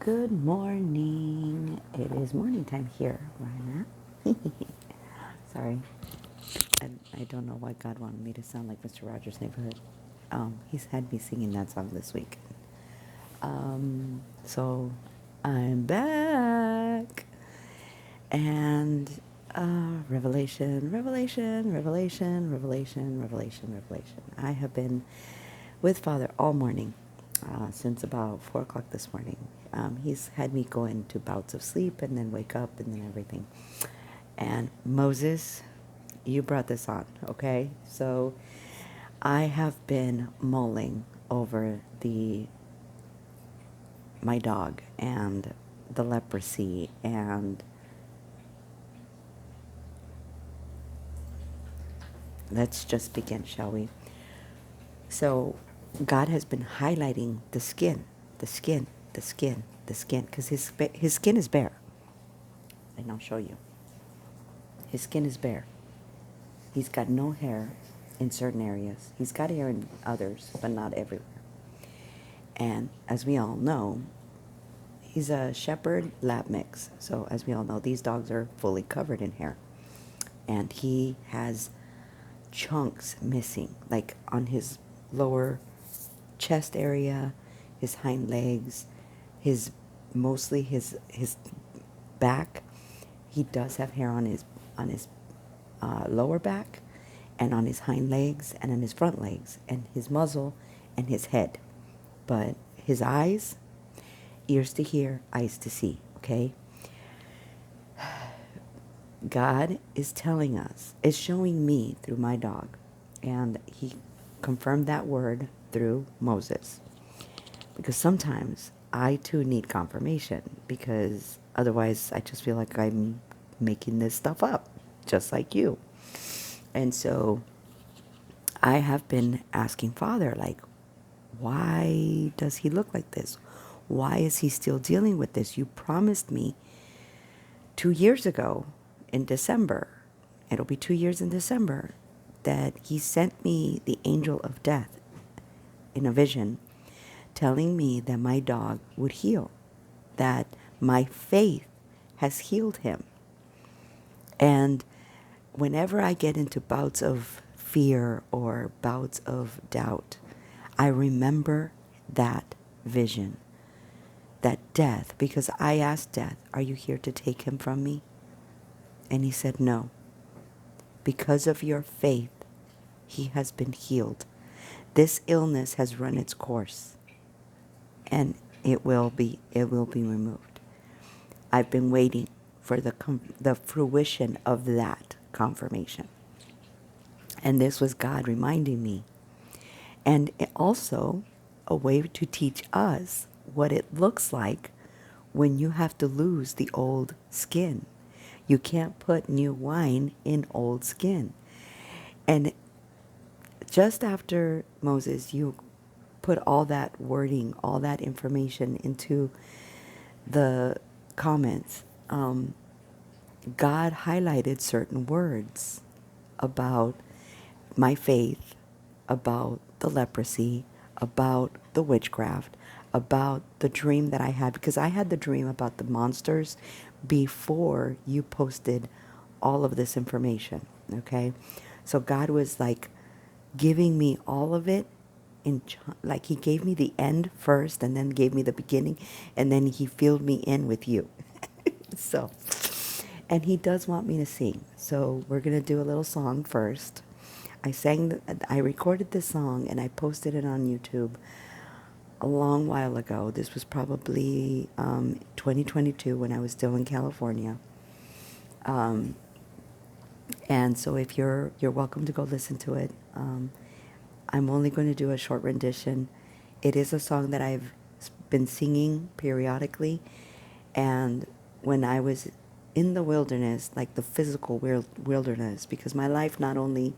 Good morning. It is morning time here where I'm at. Sorry. I don't know why God wanted me to sound like Mr. Rogers' Neighborhood. He's had me singing that song this week. So I'm back. And revelation, revelation, revelation, revelation, revelation, revelation. I have been with Father all morning, since about 4 o'clock this morning. He's had me go into bouts of sleep and then wake up and then everything. And Moses, you brought this on, okay? So I have been mulling over my dog and the leprosy, and let's just begin, shall we? So God has been highlighting the skin, the skin, the skin, the skin, because his skin is bare. And I'll show you. His skin is bare. He's got no hair in certain areas. He's got hair in others, but not everywhere. And as we all know, he's a shepherd lab mix. So as we all know, these dogs are fully covered in hair. And he has chunks missing, like on his lower chest area, his hind legs, mostly his back. He does have hair on his lower back, and on his hind legs, and on his front legs, and his muzzle, and his head. But his eyes, ears to hear, eyes to see. Okay. God is telling us, is showing me through my dog, and he confirmed that word through Moses. Because sometimes I too need confirmation, because otherwise I just feel like I'm making this stuff up, just like you. And so I have been asking Father, like, why does he look like this? Why is he still dealing with this? You promised me 2 years ago in December, it'll be 2 years in December, that he sent me the angel of death in a vision, telling me that my dog would heal, that my faith has healed him. And whenever I get into bouts of fear or bouts of doubt, I remember that vision, that death, because I asked death, are you here to take him from me? And he said, no. Because of your faith, he has been healed. This illness has run its course, and it will be removed. I've been waiting for the fruition of that confirmation. And this was God reminding me. And also a way to teach us what it looks like when you have to lose the old skin. You can't put new wine in old skin. And just after Moses, you put all that wording, all that information into the comments, God highlighted certain words about my faith, about the leprosy, about the witchcraft, about the dream that I had, because I had the dream about the monsters before you posted all of this information, okay? So God was like giving me all of it like he gave me the end first and then gave me the beginning, and then he filled me in with you. So, and he does want me to sing. So we're going to do a little song first. I recorded this song and I posted it on YouTube a long while ago. This was probably 2022 when I was still in California. And so if you're welcome to go listen to it. I'm only going to do a short rendition. It is a song that I've been singing periodically, and when I was in the wilderness, like the physical wilderness, because my life not only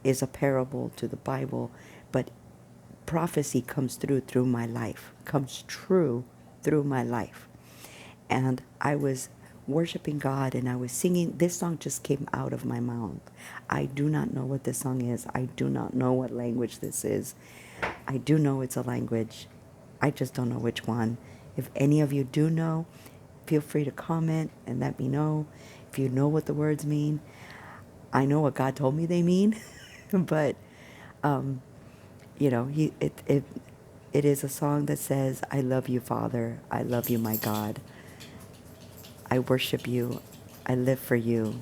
is a parable to the Bible, but prophecy comes through my life, comes true through my life. And I was worshiping God and I was singing. This song just came out of my mouth. I do not know what this song is. I do not know what language this is. I do know it's a language. I just don't know which one. If any of you do know, feel free to comment and let me know if you know what the words mean. I know what God told me they mean, but you know, it is a song that says, "I love you, Father. I love you, my God. I worship you. I live for you.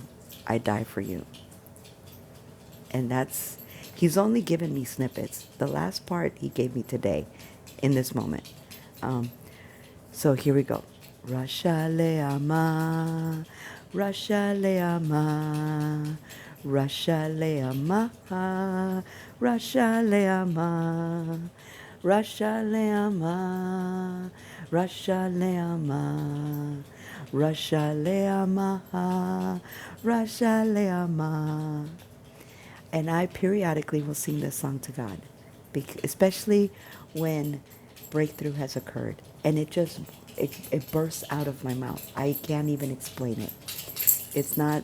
I die for you." And that's, he's only given me snippets. The last part he gave me today in this moment. Um, so here we go. Rasha le'ama, Rasha le'ama, Rasha le'ama, Rasha le'ama, Rasha le'ama, Rasha le'ama, Rasha le'ama, Rasha le'ama. And I periodically will sing this song to God, especially when breakthrough has occurred. And it bursts out of my mouth. I can't even explain it. It's not,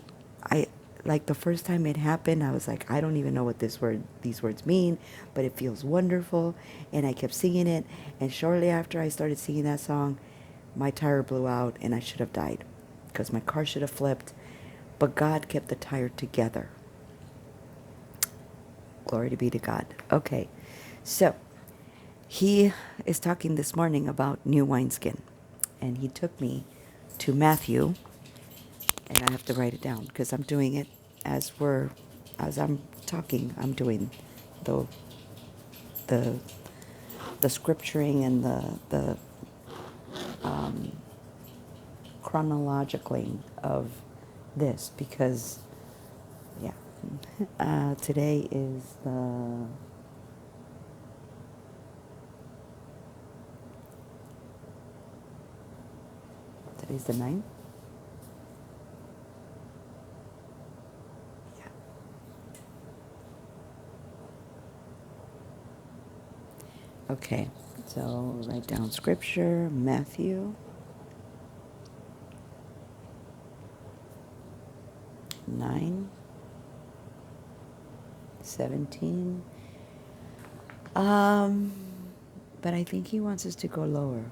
like the first time it happened, I was like, I don't even know what these words mean, but it feels wonderful. And I kept singing it. And shortly after I started singing that song, my tire blew out and I should have died because my car should have flipped. But God kept the tire together. Glory to be to God. Okay, so he is talking this morning about new wineskin. And he took me to Matthew, and I have to write it down because I'm doing it as I'm talking. I'm doing the the the scripturing and the chronologically of this because, yeah, today is today's the 9th. Yeah. Okay, so write down scripture, Matthew 9:17. But I think he wants us to go lower.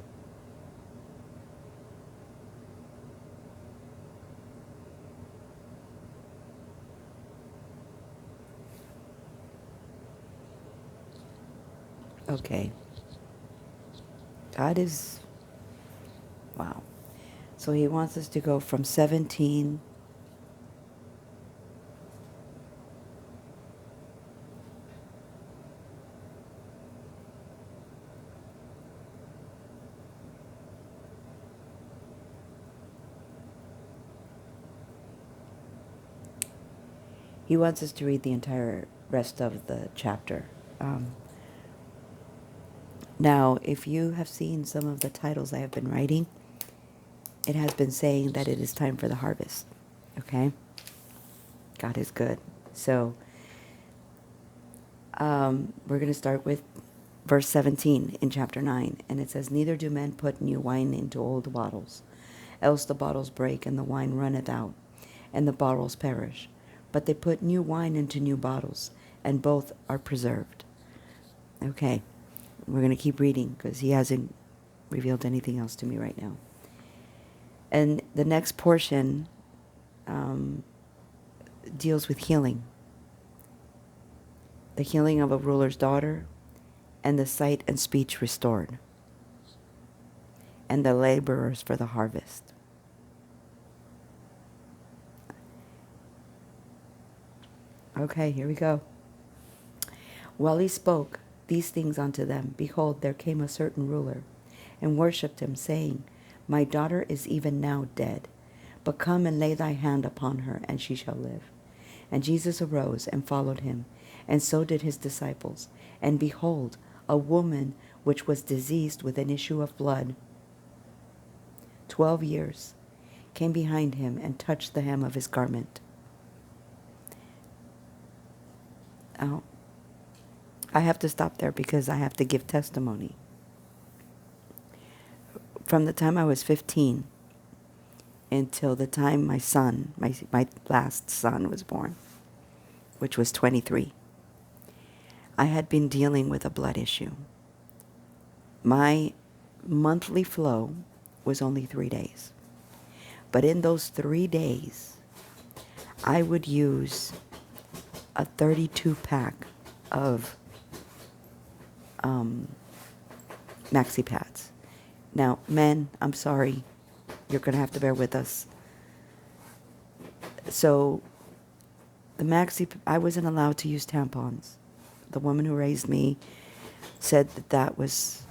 Okay. God is, wow. So he wants us to go from 17. He wants us to read the entire rest of the chapter. Now, if you have seen some of the titles I have been writing, it has been saying that it is time for the harvest. Okay? God is good. So, we're going to start with verse 17 in chapter 9. And it says, "Neither do men put new wine into old bottles, else the bottles break and the wine runneth out, and the bottles perish. But they put new wine into new bottles, and both are preserved." Okay, we're going to keep reading because he hasn't revealed anything else to me right now. And the next portion deals with healing. The healing of a ruler's daughter, and the sight and speech restored, and the laborers for the harvest. Okay, here we go. While he spoke these things unto them, behold, there came a certain ruler, and worshipped him, saying, My daughter is even now dead, but come and lay thy hand upon her, and she shall live. And Jesus arose and followed him, and so did his disciples. And behold, a woman which was diseased with an issue of blood 12 years came behind him and touched the hem of his garment. Oh, I have to stop there because I have to give testimony. From the time I was 15 until the time my son, my last son was born, which was 23, I had been dealing with a blood issue. My monthly flow was only 3 days. But in those 3 days, I would use a 32 pack of maxi pads. Now, men, I'm sorry, you're going to have to bear with us. So, I wasn't allowed to use tampons. The woman who raised me said that that was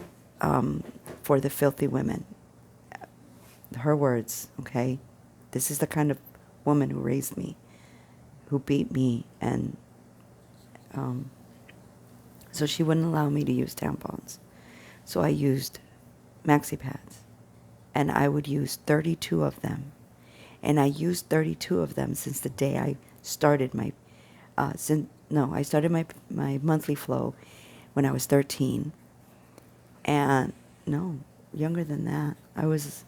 for the filthy women. Her words, okay? This is the kind of woman who raised me, who beat me, and so she wouldn't allow me to use tampons. So I used maxi pads, and I would use 32 of them. And I used 32 of them since the day I started my, I started my monthly flow when I was 13. And no, younger than that. I was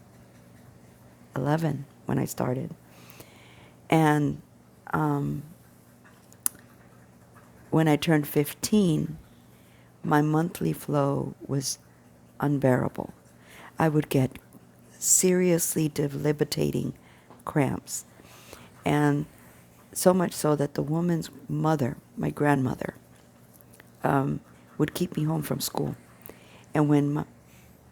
11 when I started. And when I turned 15, my monthly flow was unbearable. I would get seriously debilitating cramps. And so much so that the woman's mother, my grandmother, would keep me home from school. And when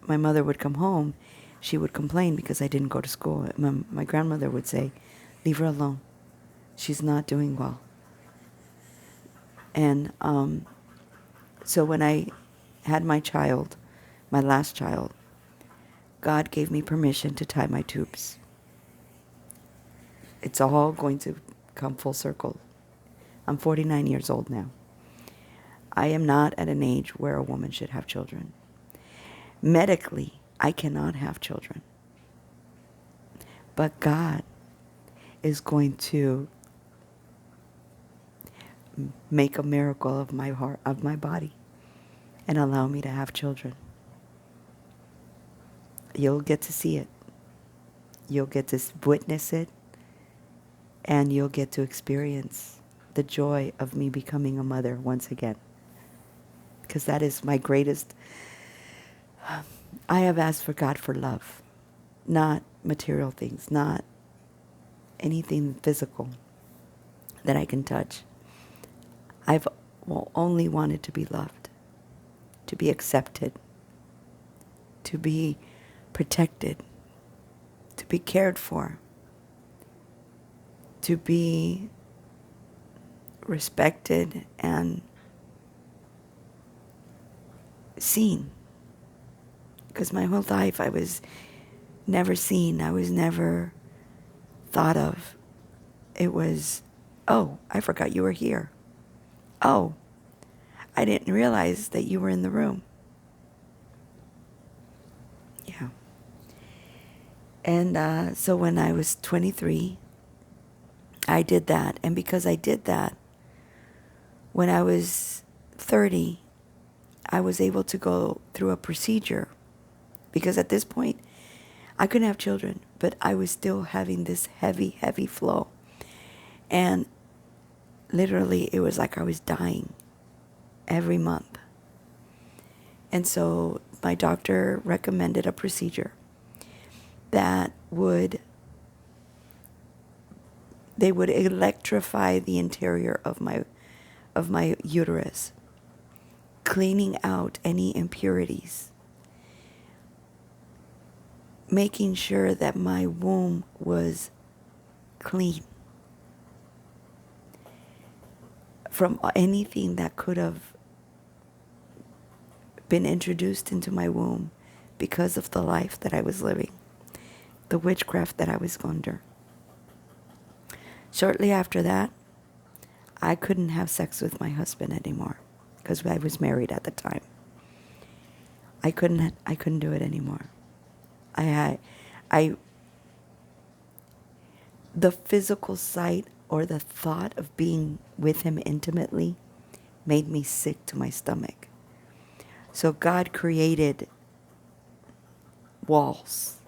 my mother would come home, she would complain because I didn't go to school. My grandmother would say, "Leave her alone. She's not doing well." And so when I had my child, my last child, God gave me permission to tie my tubes. It's all going to come full circle. I'm 49 years old now. I am not at an age where a woman should have children. Medically, I cannot have children. But God is going to make a miracle of my heart, of my body, and allow me to have children. You'll get to see it. You'll get to witness it. And you'll get to experience the joy of me becoming a mother once again. Because that is my greatest. I have asked for God for love, not material things, not anything physical that I can touch. I've only wanted to be loved, to be accepted, to be protected, to be cared for, to be respected and seen. Because my whole life I was never seen. I was never thought of. It was, "Oh, I forgot you were here. Oh, I didn't realize that you were in the room." Yeah. And so when I was 23, I did that. And because I did that, when I was 30, I was able to go through a procedure. Because at this point, I couldn't have children, but I was still having this heavy, heavy flow. And literally, it was like I was dying every month. And so my doctor recommended a procedure that they would electrify the interior of my uterus, cleaning out any impurities, making sure that my womb was clean from anything that could have been introduced into my womb because of the life that I was living, the witchcraft that I was under. Shortly after that, I couldn't have sex with my husband anymore because I was married at the time. I couldn't do it anymore. The physical sight or the thought of being with him intimately made me sick to my stomach. So God created walls,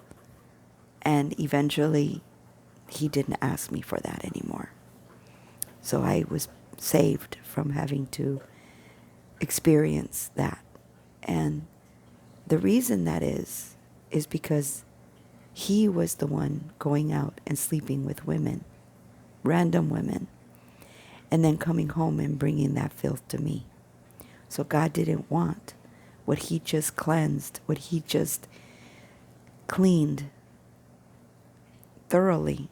and eventually he didn't ask me for that anymore. So I was saved from having to experience that. And The reason that is because he was the one going out and sleeping with women, random women, and then coming home and bringing that filth to me. So God didn't want what he just cleansed, what he just cleaned thoroughly,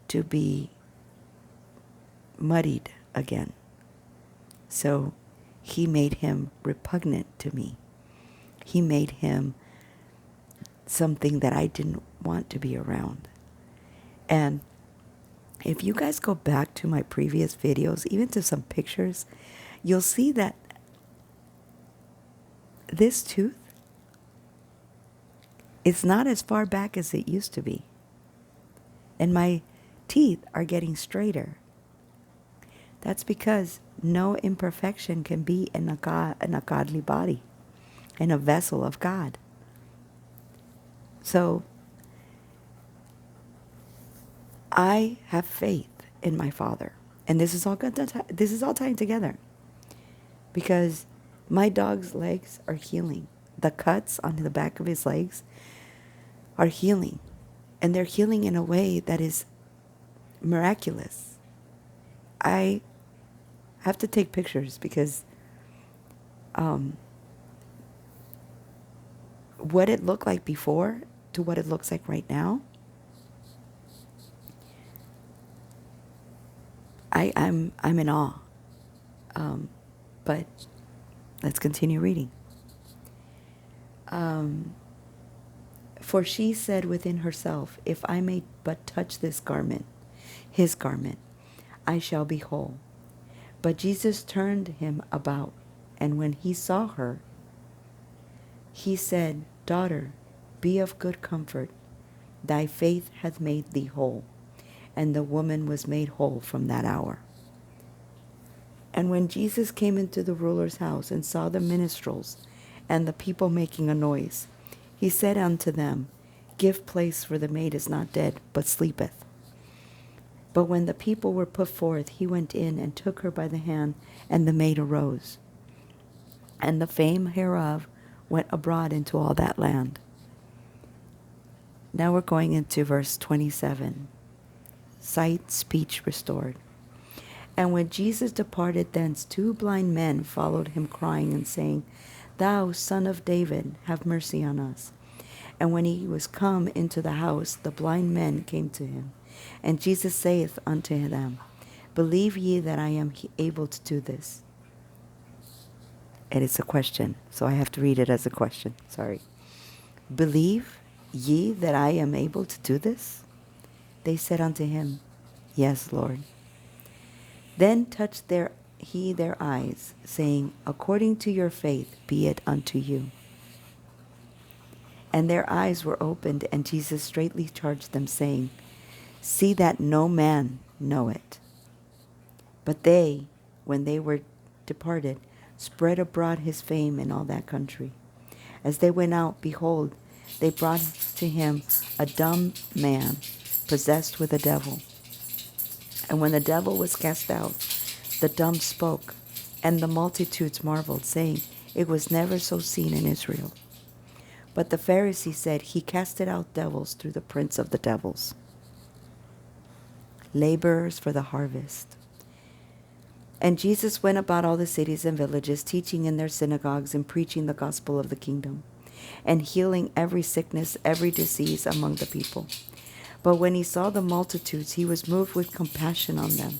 to be muddied again. So he made him repugnant to me. He made him something that I didn't want to be around. And if you guys go back to my previous videos, even to some pictures, you'll see that this tooth is not as far back as it used to be. And my teeth are getting straighter. That's because no imperfection can be in a godly body, in a vessel of God. So I have faith in my Father, and this is all good. This is all tying together, because my dog's legs are healing. The cuts on the back of his legs are healing, and they're healing in a way that is miraculous. I have to take pictures because what it looked like before to what it looks like right now, I'm in awe. But let's continue reading. For she said within herself, if I may but touch this garment, his garment, I shall be whole. But Jesus turned him about, and when he saw her, he said, Daughter, be of good comfort. Thy faith hath made thee whole. And the woman was made whole from that hour. And when Jesus came into the ruler's house and saw the minstrels and the people making a noise, he said unto them, Give place, for the maid is not dead, but sleepeth. But when the people were put forth, he went in and took her by the hand, and the maid arose. And the fame hereof went abroad into all that land. Now we're going into verse 27. Sight, speech restored. And when Jesus departed thence, 2 blind men followed him, crying and saying, Thou, Son of David, have mercy on us. And when he was come into the house, the blind men came to him. And Jesus saith unto them, Believe ye that I am able to do this? And it's a question, so I have to read it as a question. Sorry. Believe ye that I am able to do this? They said unto him, Yes, Lord. Then touched he their eyes, saying, According to your faith be it unto you. And their eyes were opened, and Jesus straitly charged them, saying, See that no man know it. But they, when they were departed, spread abroad his fame in all that country. As they went out, behold, they brought to him a dumb man, possessed with a devil. And when the devil was cast out, the dumb spoke, and the multitudes marveled, saying, It was never so seen in Israel. But the Pharisees said, He casted out devils through the prince of the devils. Laborers for the harvest. And Jesus went about all the cities and villages, teaching in their synagogues and preaching the gospel of the kingdom, and healing every sickness, every disease among the people. But when he saw the multitudes, he was moved with compassion on them,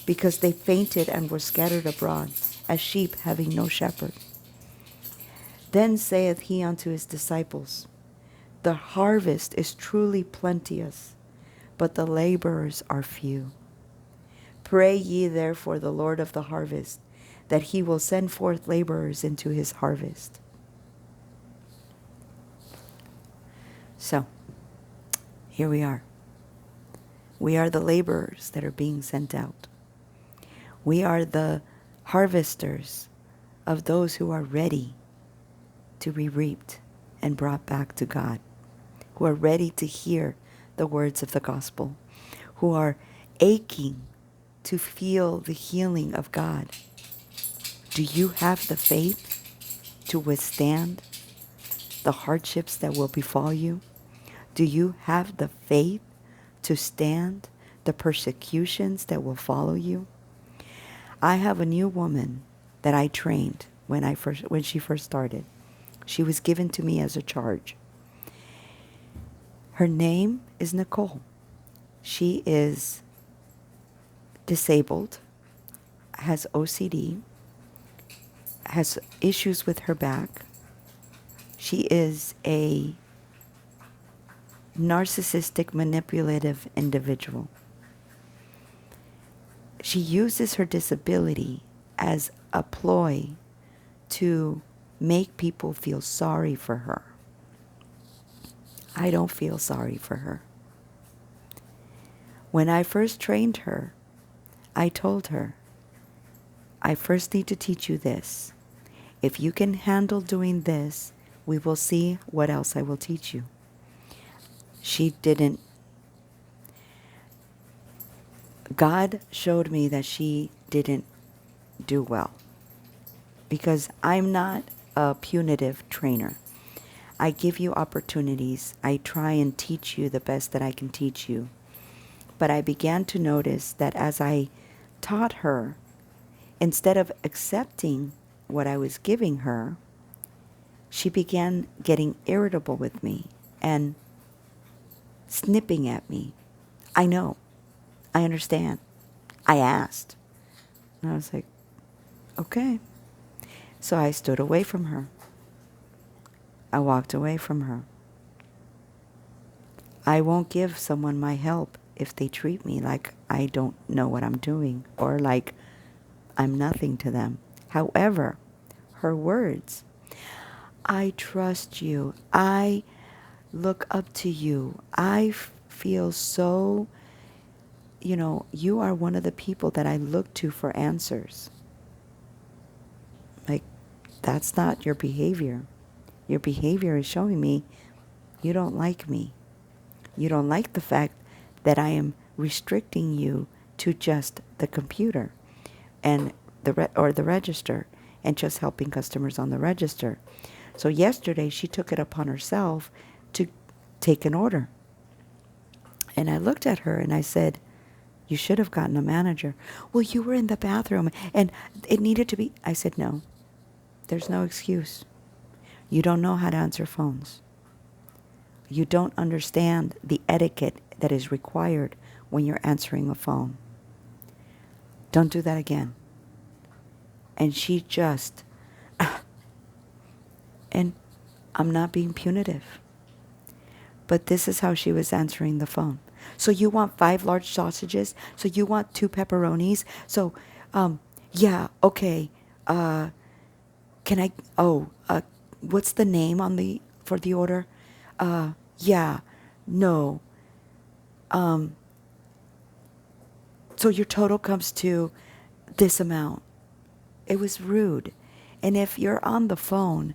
because they fainted and were scattered abroad, as sheep having no shepherd. Then saith he unto his disciples, The harvest is truly plenteous, but the laborers are few. Pray ye therefore the Lord of the harvest, that he will send forth laborers into his harvest. So, here we are. We are the laborers that are being sent out. We are the harvesters of those who are ready to be reaped and brought back to God, who are ready to hear the words of the gospel, who are aching to feel the healing of God. Do you have the faith to withstand the hardships that will befall you? Do you have the faith to stand the persecutions that will follow you? I have a new woman that I trained when she first started. She was given to me as a charge. Her name is Nicole. She is disabled, has OCD, has issues with her back. She is a narcissistic, manipulative individual. She uses her disability as a ploy to make people feel sorry for her. I don't feel sorry for her. When I first trained her, I told her, I first need to teach you this. If you can handle doing this, we will see what else I will teach you. She didn't. God showed me that she didn't do well, because I'm not a punitive trainer. I give you opportunities. I try and teach you the best that I can teach you. But I began to notice that as I taught her, instead of accepting what I was giving her, she began getting irritable with me and snipping at me. I know. I understand. I asked. And I was like, okay. So I stood away from her. I walked away from her. I won't give someone my help if they treat me like I don't know what I'm doing or like I'm nothing to them. However, her words, I trust you. I look up to you. I feel so, you are one of the people that I look to for answers. Like, that's not your behavior. Your behavior is showing me you don't like me. You don't like the fact that I am restricting you to just the computer and the register and just helping customers on the register. So yesterday she took it upon herself to take an order. And I looked at her and I said, you should have gotten a manager. Well, you were in the bathroom and it needed to be. I said, no, there's no excuse. You don't know how to answer phones. You don't understand the etiquette that is required when you're answering a phone. Don't do that again. And she just, and I'm not being punitive, but this is how she was answering the phone. So you want 5 large sausages? So you want 2 pepperonis? So, yeah, okay. Can I, what's the name for the order? Yeah, no. So your total comes to this amount. It was rude. And if you're on the phone,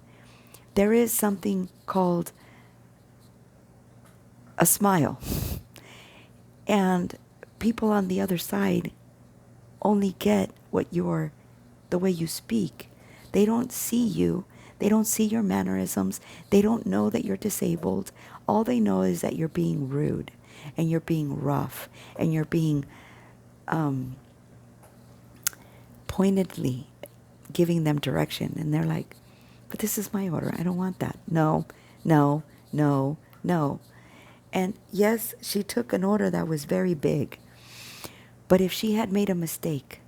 there is something called a smile. And people on the other side only get the way you speak. They don't see you. They don't see your mannerisms. They don't know that you're disabled. All they know is that you're being rude and you're being rough and you're being pointedly giving them direction. And they're like, but this is my order. I don't want that. No, no, no, no. And yes, she took an order that was very big. But if she had made a mistake,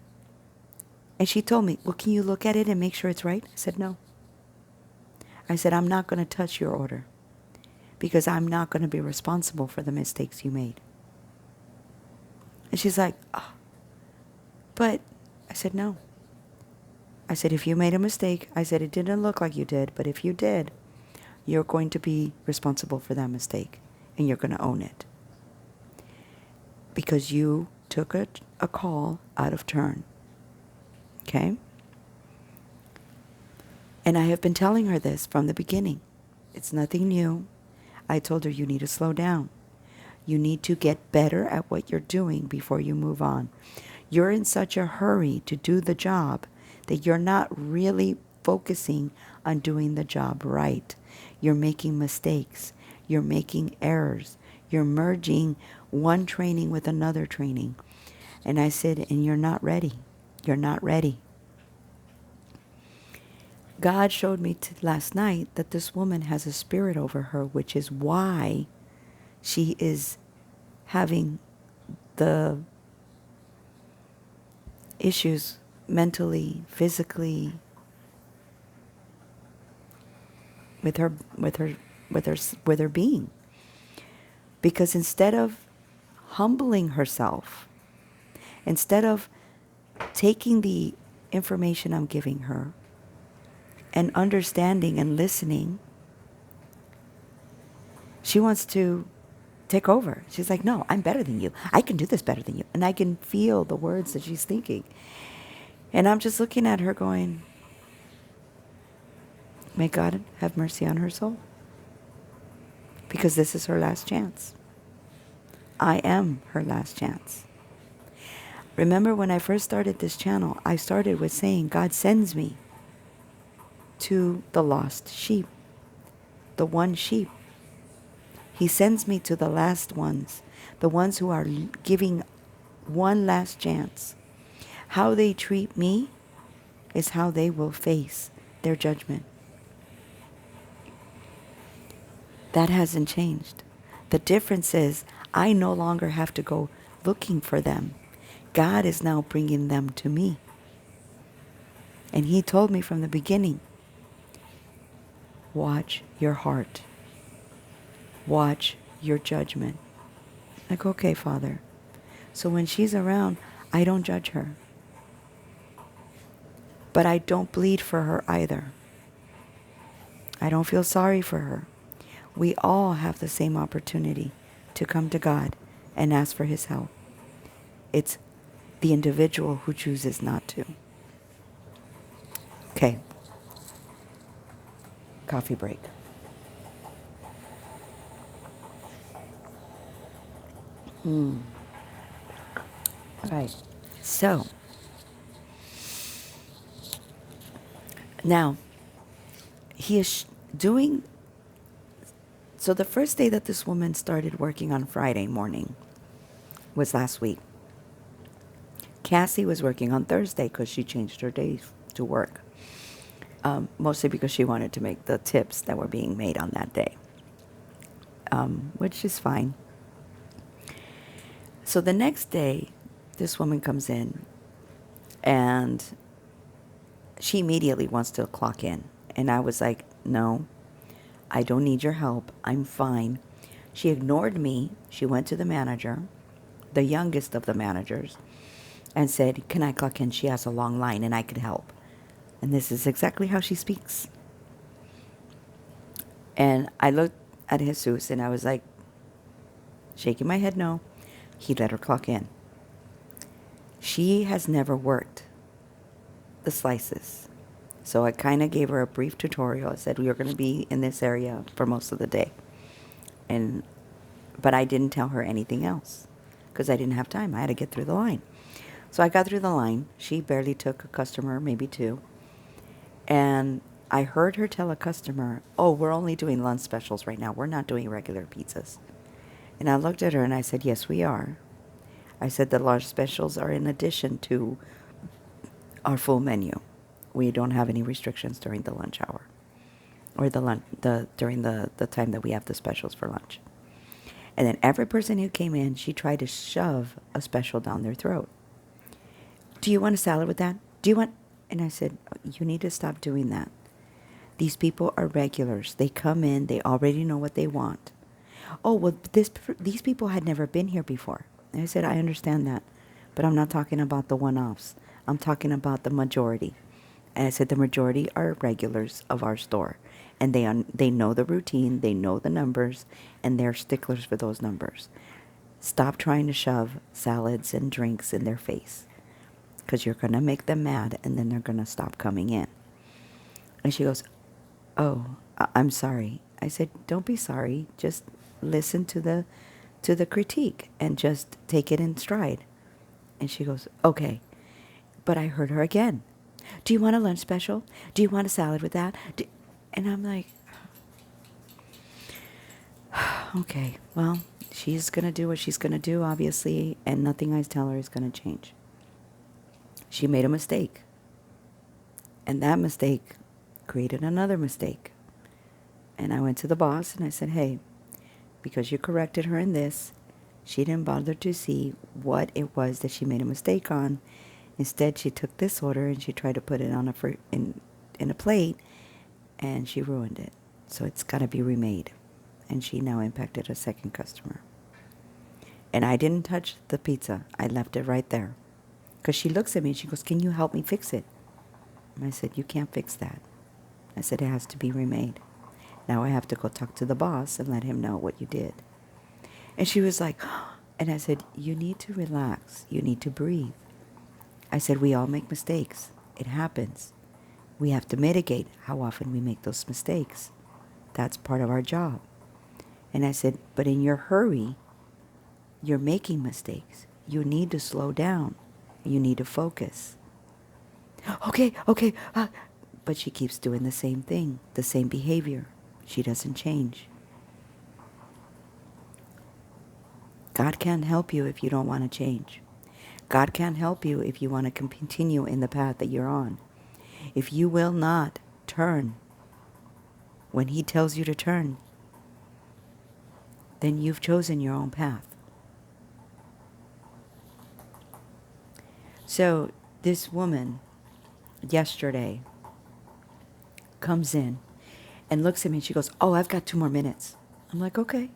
and she told me, well, can you look at it and make sure it's right? I said, no. I said, I'm not going to touch your order because I'm not going to be responsible for the mistakes you made. And she's like, oh, but I said, no. I said, if you made a mistake, I said, it didn't look like you did, but if you did, you're going to be responsible for that mistake and you're going to own it because you took a call out of turn. Okay? And I have been telling her this from the beginning. It's nothing new. I told her you need to slow down. You need to get better at what you're doing before you move on. You're in such a hurry to do the job that you're not really focusing on doing the job right. You're making mistakes. You're making errors. You're merging one training with another training. And I said, and you're not ready. You're not ready. God showed me last night that this woman has a spirit over her, which is why she is having the issues mentally, physically, with her being. Because instead of humbling herself, instead of taking the information I'm giving her and understanding and listening, she wants to take over. She's like, no, I'm better than you. I can do this better than you. And I can feel the words that she's thinking. And I'm just looking at her going, may God have mercy on her soul. Because this is her last chance. I am her last chance. Remember when I first started this channel, I started with saying God sends me to the lost sheep, the one sheep. He sends me to the last ones, the ones who are giving one last chance. How they treat me is how they will face their judgment. That hasn't changed. The difference is I no longer have to go looking for them. God is now bringing them to me. And He told me from the beginning, watch your heart. Watch your judgment. Like, okay, Father. So when she's around, I don't judge her. But I don't bleed for her either. I don't feel sorry for her. We all have the same opportunity to come to God and ask for His help. It's the individual who chooses not to. Okay. Coffee break. All right. So, now, he is doing... So the first day that this woman started working on Friday morning was last week. Cassie was working on Thursday because she changed her days to work. Mostly because she wanted to make the tips that were being made on that day. Which is fine. So the next day, this woman comes in and she immediately wants to clock in. And I was like, no, I don't need your help. I'm fine. She ignored me. She went to the manager, the youngest of the managers, and said, can I clock in? She has a long line and I could help. And this is exactly how she speaks. And I looked at Jesus and I was like, shaking my head no. He let her clock in. She has never worked the slices. So I kind of gave her a brief tutorial. I said, we are going to be in this area for most of the day. But I didn't tell her anything else because I didn't have time. I had to get through the line. So I got through the line. She barely took a customer, maybe two. And I heard her tell a customer, oh, we're only doing lunch specials right now. We're not doing regular pizzas. And I looked at her and I said, yes, we are. I said, the lunch specials are in addition to our full menu. We don't have any restrictions during the lunch hour or during the time that we have the specials for lunch. And then every person who came in, she tried to shove a special down their throat. Do you want a salad with that? Do you want... And I said, you need to stop doing that. These people are regulars. They come in, they already know what they want. Oh, well, these people had never been here before. And I said, I understand that. But I'm not talking about the one-offs. I'm talking about the majority. And I said, the majority are regulars of our store. And they know the routine, they know the numbers, and they're sticklers for those numbers. Stop trying to shove salads and drinks in their face. Because you're going to make them mad, and then they're going to stop coming in. And she goes, oh, I'm sorry. I said, don't be sorry. Just listen to the critique and just take it in stride. And she goes, okay. But I heard her again. Do you want a lunch special? Do you want a salad with that? And I'm like, okay, well, she's going to do what she's going to do, obviously, and nothing I tell her is going to change. She made a mistake. And that mistake created another mistake. And I went to the boss and I said, hey, because you corrected her in this, she didn't bother to see what it was that she made a mistake on. Instead, she took this order and she tried to put it on in a plate, and she ruined it. So it's got to be remade. And she now impacted a second customer. And I didn't touch the pizza. I left it right there. Because she looks at me and she goes, can you help me fix it? And I said, you can't fix that. I said, it has to be remade. Now I have to go talk to the boss and let him know what you did. And she was like, and I said, you need to relax. You need to breathe. I said, we all make mistakes. It happens. We have to mitigate how often we make those mistakes. That's part of our job. And I said, but in your hurry, you're making mistakes. You need to slow down. You need to focus. Okay. But she keeps doing the same thing, the same behavior. She doesn't change. God can't help you if you don't want to change. God can't help you if you want to continue in the path that you're on. If you will not turn when He tells you to turn, then you've chosen your own path. So this woman yesterday comes in and looks at me and she goes, oh, I've got 2 more minutes. I'm like, okay.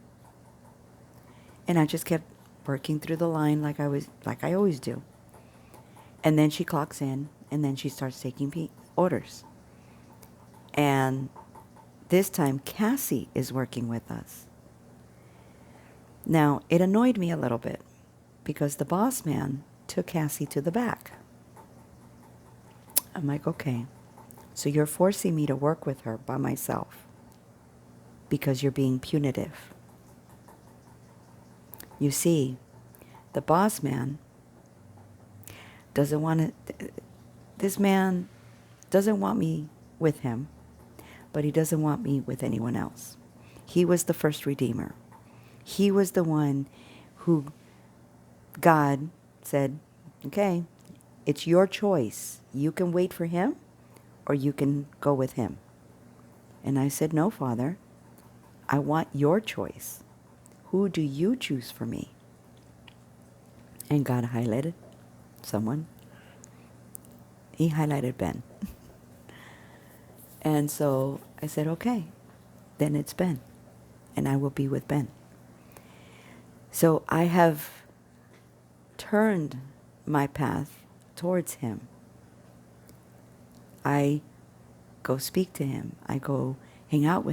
And I just kept working through the line like I always do. And then she clocks in and then she starts taking orders. And this time Cassie is working with us. Now, it annoyed me a little bit because the boss man took Cassie to the back. I'm like, okay, so you're forcing me to work with her by myself because you're being punitive. You see, the boss man doesn't want to, this man doesn't want me with him, but he doesn't want me with anyone else. He was the first redeemer. He was the one who God said, okay, it's your choice. You can wait for him or you can go with him. And I said, no, Father, I want your choice. Who do you choose for me? And God highlighted someone. He highlighted Ben. And so I said, okay, then it's Ben. And I will be with Ben. So I have turned my path towards him. I go speak to him. I go hang out with him.